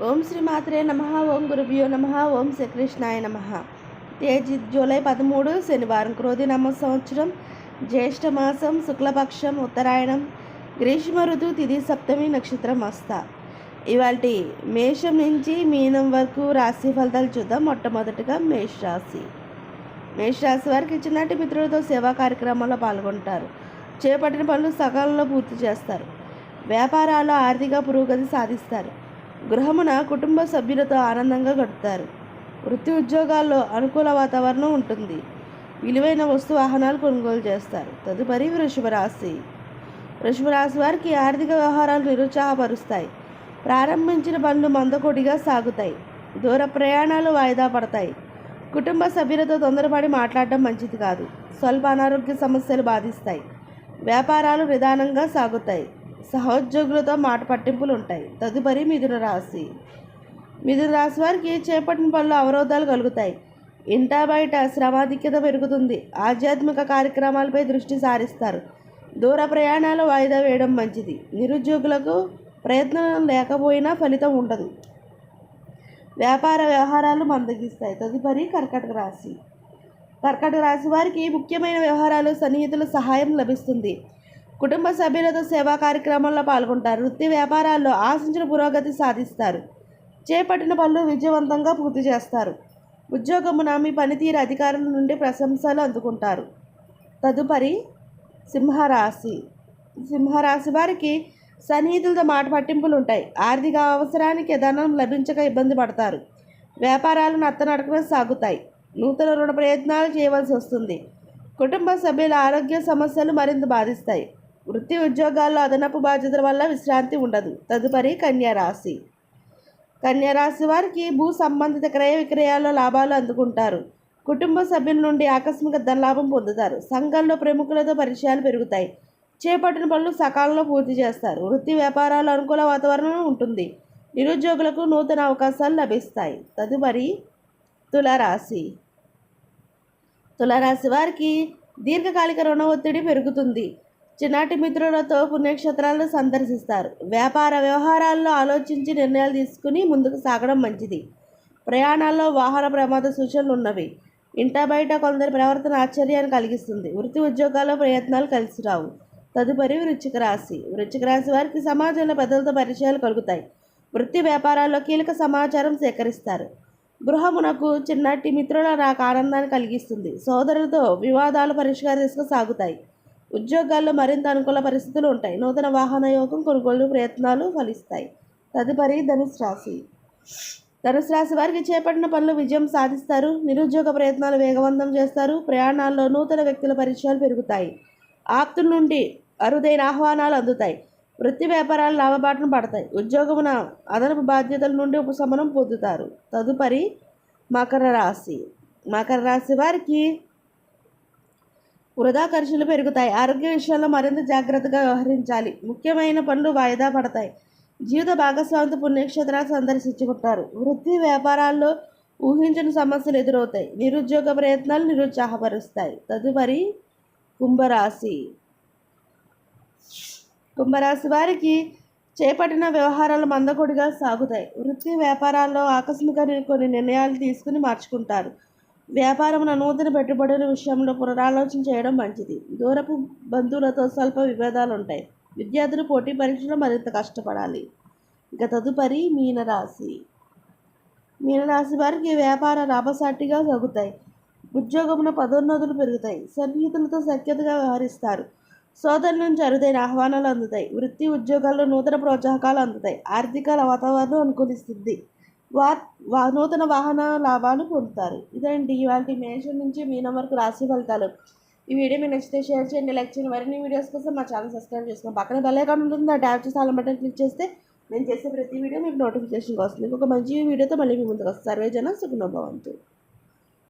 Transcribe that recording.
ఓం శ్రీ మాత్రే నమః. ఓం గురుభ్యో నమః. ఓం శ్రీకృష్ణాయ నమః. తేదీ జూలై 13 శనివారం, క్రోధినామ సంవత్సరం, జ్యేష్ఠ మాసం, శుక్లపక్షం, ఉత్తరాయణం, గ్రీష్మ ఋతు, తిథి సప్తమి, నక్షత్రం హస్త. ఇవాళ మేషం నుంచి మీనం వరకు రాశి ఫలితాలు చూద్దాం. మొట్టమొదటిగా మేషరాశి. మేషరాశి వారికి చిన్నటి మిత్రులతో సేవా కార్యక్రమాల్లో పాల్గొంటారు. చేపట్టిన పనులు సకాలంలో పూర్తి చేస్తారు. వ్యాపారాల్లో ఆర్థిక పురోగతి సాధిస్తారు. గృహమున కుటుంబ సభ్యులతో ఆనందంగా గడుపుతారు. వృత్తి ఉద్యోగాల్లో అనుకూల వాతావరణం ఉంటుంది. విలువైన వస్తు వాహనాలు కొనుగోలు చేస్తారు. తదుపరి వృషభ రాశి. వృషభ రాశి వారికి ఆర్థిక వ్యవహారాలు నిరుత్సాహపరుస్తాయి. ప్రారంభించిన పనులు మందకొడిగా సాగుతాయి. దూర ప్రయాణాలు వాయిదా పడతాయి. కుటుంబ సభ్యులతో తొందరపడి మాట్లాడడం మంచిది కాదు. స్వల్ప అనారోగ్య సమస్యలు బాధిస్తాయి. వ్యాపారాలు నిదానంగా సాగుతాయి. సహోద్యోగులతో మాట పట్టింపులు ఉంటాయి. తదుపరి మిథున రాశి. మిథున రాశి వారికి చేపట్టిన పనులు అవరోధాలు కలుగుతాయి. ఇంటా బయట శ్రమాధిక్యత పెరుగుతుంది. ఆధ్యాత్మిక కార్యక్రమాలపై దృష్టి సారిస్తారు. దూర ప్రయాణాలు వాయిదా వేయడం మంచిది. నిరుద్యోగులకు ప్రయత్నం లేకపోయినా ఫలితం ఉండదు. వ్యాపార వ్యవహారాలు మందగిస్తాయి. తదుపరి కర్కాటక రాశి. కర్కాటక రాశి వారికి ముఖ్యమైన వ్యవహారాలు, సన్నిహితుల సహాయం లభిస్తుంది. కుటుంబ సభ్యులతో సేవా కార్యక్రమాల్లో పాల్గొంటారు. వృత్తి వ్యాపారాల్లో ఆశించిన పురోగతి సాధిస్తారు. చేపట్టిన పనులు విజయవంతంగా పూర్తి చేస్తారు. ఉద్యోగమున మీ పనితీరు అధికారుల నుండి ప్రశంసలు అందుకుంటారు. తదుపరి సింహరాశి. సింహరాశి వారికి సన్నిహితులతో మాట పట్టింపులు ఉంటాయి. ఆర్థిక అవసరానికి ధనం లభించక ఇబ్బంది పడతారు. వ్యాపారాలు నత్తనడకన సాగుతాయి. నూతన రుణ ప్రయత్నాలు చేయవలసి వస్తుంది. కుటుంబ సభ్యుల ఆరోగ్య సమస్యలు మరింత బాధిస్తాయి. వృత్తి ఉద్యోగాల్లో అదనపు బాధ్యతల వల్ల విశ్రాంతి ఉండదు. తదుపరి కన్యారాశి. కన్యారాశి వారికి భూ సంబంధిత క్రయ విక్రయాల్లో లాభాలు అందుకుంటారు. కుటుంబ సభ్యుల నుండి ఆకస్మిక ధనలాభం పొందుతారు. సంఘంలో ప్రముఖులతో పరిచయాలు పెరుగుతాయి. చేపట్టిన పనులు సకాలంలో పూర్తి చేస్తారు. వృత్తి వ్యాపారాలు అనుకూల వాతావరణం ఉంటుంది. నిరుద్యోగులకు నూతన అవకాశాలు లభిస్తాయి. తదుపరి తులారాశి. తులారాశి వారికి దీర్ఘకాలిక రుణ ఒత్తిడి పెరుగుతుంది. చిన్నటి మిత్రులతో పుణ్యక్షేత్రాలను సందర్శిస్తారు. వ్యాపార వ్యవహారాల్లో ఆలోచించి నిర్ణయాలు తీసుకుని ముందుకు సాగడం మంచిది. ప్రయాణాల్లో వాహన ప్రమాద సూచనలు ఉన్నవి. ఇంటా బయట కొందరి ప్రవర్తన ఆశ్చర్యాన్ని కలిగిస్తుంది. వృత్తి ఉద్యోగాల్లో ప్రయత్నాలు కలిసి రావు. తదుపరి వృశ్చిక రాశి. వృశ్చిక రాశి వారికి సమాజంలో పెద్దలతో పరిచయాలు కలుగుతాయి. వృత్తి వ్యాపారాల్లో కీలక సమాచారం సేకరిస్తారు. గృహమునకు చిన్నటి మిత్రుల రాక ఆనందాన్ని కలిగిస్తుంది. సోదరులతో వివాదాలు పరిష్కార దిశగా సాగుతాయి. ఉద్యోగాల్లో మరింత అనుకూల పరిస్థితులు ఉంటాయి. నూతన వాహన యోగం కొనుగోలు ప్రయత్నాలు ఫలిస్తాయి. తదుపరి ధనుసు రాశి. ధనుసు రాశి వారికి చేపట్టిన పనులు విజయం సాధిస్తారు. నిరుద్యోగ ప్రయత్నాలు వేగవంతం చేస్తారు. ప్రయాణాల్లో నూతన వ్యక్తుల పరిచయాలు పెరుగుతాయి. ఆప్తుల నుండి అరుదైన ఆహ్వానాలు అందుతాయి. వృత్తి వ్యాపారాలు లాభబాటను పడతాయి. ఉద్యోగమున అదనపు బాధ్యతల నుండి ఉపశమనం పొందుతారు. తదుపరి మకర రాశి. మకర రాశి వారికి వృధా ఖర్చులు పెరుగుతాయి. ఆరోగ్య విషయాల్లో మరింత జాగ్రత్తగా వ్యవహరించాలి. ముఖ్యమైన పనులు వాయిదా పడతాయి. జీవిత భాగస్వామితో పుణ్యక్షేత్రాలు సందర్శించుకుంటారు. వృత్తి వ్యాపారాల్లో ఊహించని సమస్యలు ఎదురవుతాయి. నిరుద్యోగ ప్రయత్నాలు నిరుత్సాహపరుస్తాయి. తదుపరి కుంభరాశి. కుంభరాశి వారికి చేపట్టిన వ్యవహారాలు మందకొడిగా సాగుతాయి. వృత్తి వ్యాపారాల్లో ఆకస్మిక కొన్ని నిర్ణయాలు తీసుకుని మార్చుకుంటారు. వ్యాపారమున నూతన పెట్టుబడుల విషయంలో పునరాలోచన చేయడం మంచిది. దూరపు బంధువులతో స్వల్ప విభేదాలు ఉంటాయి. విద్యార్థులు పోటీ పరీక్షలో మరింత కష్టపడాలి. ఇక తదుపరి మీనరాశి. మీనరాశి వారికి వ్యాపార లాభసాటిగా సాగుతాయి. ఉద్యోగమున పదోన్నతులు పెరుగుతాయి. సన్నిహితులతో సఖ్యతగా వ్యవహరిస్తారు. సోదరుల నుంచి అరుదైన ఆహ్వానాలు అందుతాయి. వృత్తి ఉద్యోగాల్లో నూతన ప్రోత్సాహకాలు అందుతాయి. ఆర్థిక వాతావరణం అనుకూలిస్తుంది. నూతన వాహన లాభాలు పొందుతారు. ఇదండి ఇవాళ మేషం నుంచి మీనం వరకు రాశి ఫలితాలు. ఈ వీడియో మీకు నచ్చితే షేర్ చేయండి, లైక్ చేయండి. మరిన్ని వీడియోస్ కోసం మా ఛానల్ సబ్స్క్రైబ్ చేసుకోండి. పక్కన బెల్ ఐకాన్ ఉంటుంది. ఆ ట్యాప్ చేసి ఆల్ బటన్ క్లిక్ చేస్తే నేను చేసే ప్రతి వీడియో మీకు నోటిఫికేషన్ వస్తుంది. ఇంకొక మంచి వీడియోతో మళ్ళీ మీ ముందుకు వస్తారు. సర్వే జన సుఖనో భవంతు.